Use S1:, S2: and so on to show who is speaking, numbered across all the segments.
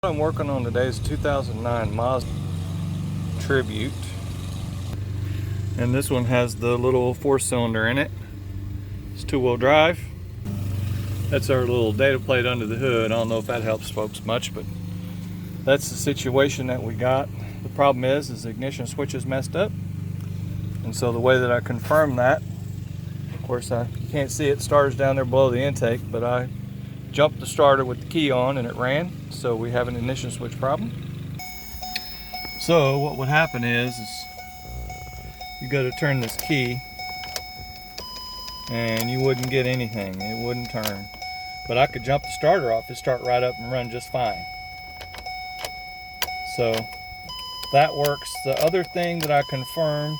S1: What I'm working on today is a 2009 Mazda Tribute, and this one has the little 4-cylinder in it. It's 2-wheel drive. That's our little data plate under the hood. I don't know if that helps folks much, but that's the situation that we got. The problem is the ignition switch is messed up, and so the way that I confirm that, of course you can't see it, starters down there below the intake, but I jumped the starter with the key on and it ran, so we have an ignition switch problem. So what would happen is you go to turn this key and you wouldn't get anything, it wouldn't turn. But I could jump the starter off, it start right up and run just fine. So that works. The other thing that I confirmed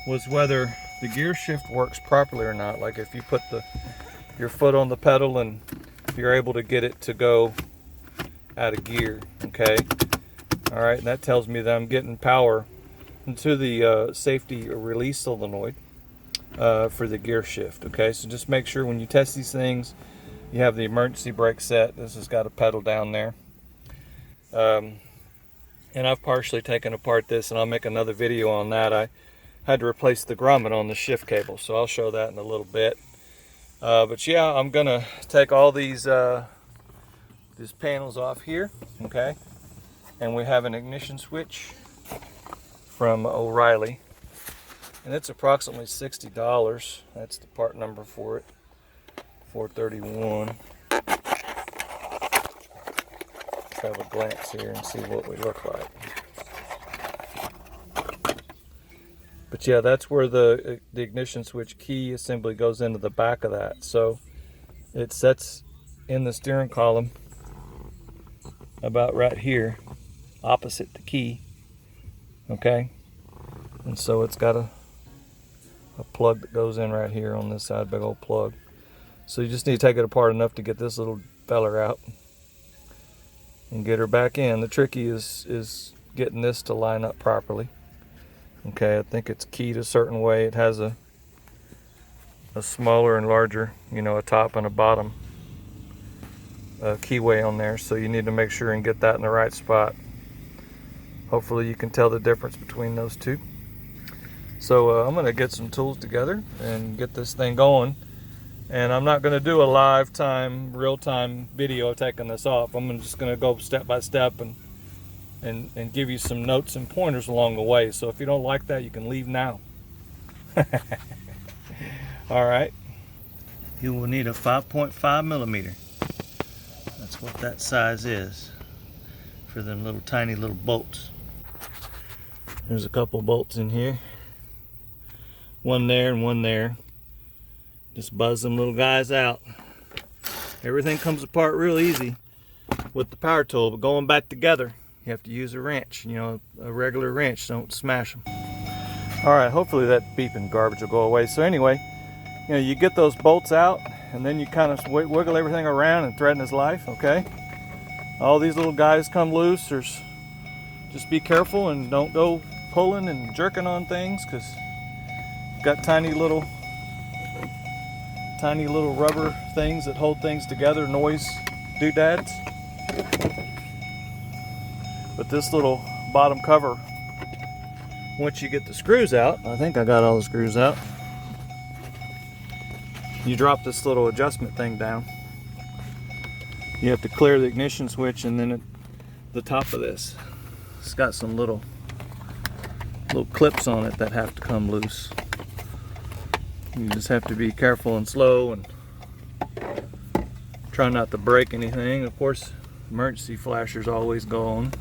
S1: was whether the gear shift works properly or not. Like if you put your foot on the pedal and you're able to get it to go out of gear, okay? All right, and that tells me that I'm getting power into the safety release solenoid for the gear shift, okay? So just make sure when you test these things, you have the emergency brake set. This has got a pedal down there. And I've partially taken apart this, and I'll make another video on that. I had to replace the grommet on the shift cable, so I'll show that in a little bit. But yeah, I'm gonna take all these panels off here, okay? And we have an ignition switch from O'Reilly, and it's approximately $60. That's the part number for it, 431. Let's have a glance here and see what we look like. But yeah, that's where the ignition switch key assembly goes into the back of that. So it sets in the steering column about right here, opposite the key, okay? And so it's got a plug that goes in right here on this side, big old plug. So you just need to take it apart enough to get this little feller out and get her back in. The tricky is getting this to line up properly. Okay, I think it's keyed a certain way. It has a smaller and larger, a top and a bottom keyway on there, so you need to make sure and get that in the right spot. Hopefully you can tell the difference between those two. So I'm going to get some tools together and get this thing going, and I'm not going to do a live time, real-time video taking this off. I'm just going to go step by step and give you some notes and pointers along the way. So if you don't like that, you can leave now. All right. You will need a 5.5 millimeter. That's what that size is for them little tiny little bolts. There's a couple bolts in here. One there and one there. Just buzz them little guys out. Everything comes apart real easy with the power tool, but going back together, you have to use a wrench, a regular wrench, don't smash them. All right, hopefully that beeping garbage will go away. So anyway, you get those bolts out, and then you kind of wiggle everything around and threaten his life, okay? All these little guys come loose. Just be careful and don't go pulling and jerking on things, because you've got tiny little rubber things that hold things together, noise doodads. But this little bottom cover, once you get the screws out, I think I got all the screws out, you drop this little adjustment thing down. You have to clear the ignition switch, and then the top of this, it's got some little clips on it that have to come loose. You just have to be careful and slow and try not to break anything. Of course, emergency flashers always go on.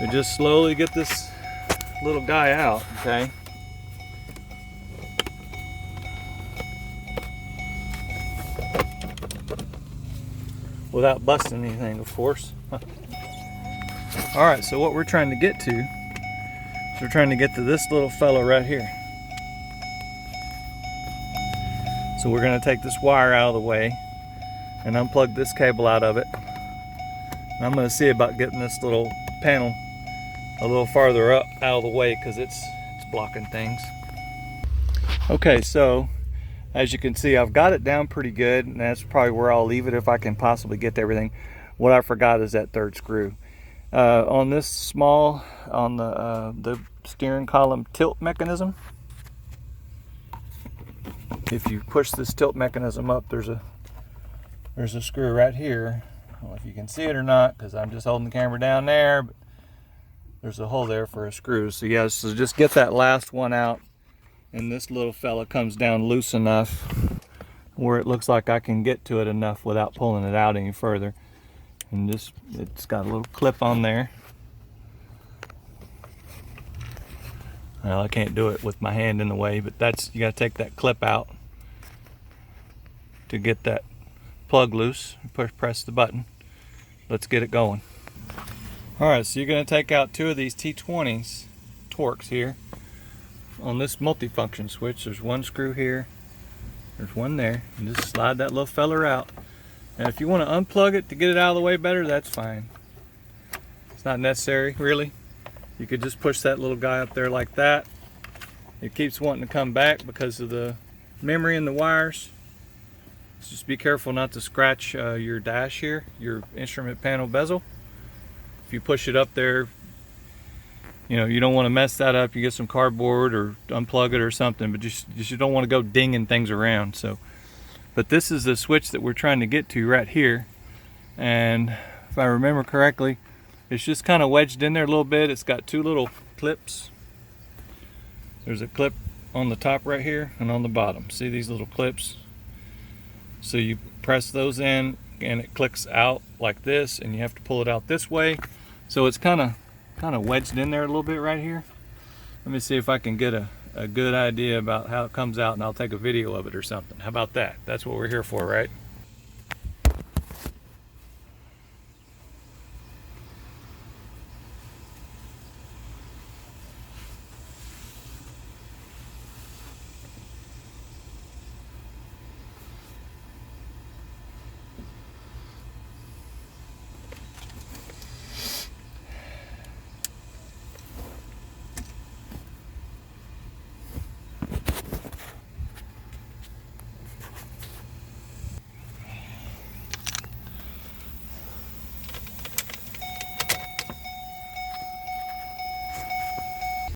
S1: So just slowly get this little guy out, okay? Without busting anything, of course. All right, so what we're trying to get to is we're trying to get to this little fellow right here. So we're going to take this wire out of the way and unplug this cable out of it. And I'm going to see about getting this little panel a little farther up out of the way, because it's blocking things. Okay, so as you can see, I've got it down pretty good, and that's probably where I'll leave it if I can possibly get to everything. What I forgot is that third screw. On this small, on the steering column tilt mechanism, if you push this tilt mechanism up, there's a screw right here. I don't know if you can see it or not because I'm just holding the camera down there, but there's a hole there for a screw. So yeah, so just get that last one out, and this little fella comes down loose enough where it looks like I can get to it enough without pulling it out any further. And just, it's got a little clip on there. Well, I can't do it with my hand in the way, but that's, you gotta take that clip out to get that plug loose. Press the button. Let's get it going. Alright, so you're gonna take out 2 of these T20s Torx here on this multifunction switch. There's one screw here, there's one there, and just slide that little feller out. And if you want to unplug it to get it out of the way better, that's fine. It's not necessary, really. You could just push that little guy up there like that. It keeps wanting to come back because of the memory in the wires. So just be careful not to scratch your dash here, your instrument panel bezel. If you push it up there, you know, you don't want to mess that up. You get some cardboard or unplug it or something, but you don't want to go dinging things around. So, but this is the switch that we're trying to get to right here, and if I remember correctly, it's just kind of wedged in there a little bit. It's got 2 little clips. There's a clip on the top right here and on the bottom. See these little clips? So you press those in and it clicks out like this, and you have to pull it out this way. So it's kind of wedged in there a little bit right here. Let me see if I can get a good idea about how it comes out, and I'll take a video of it or something. How about that? That's what we're here for, right?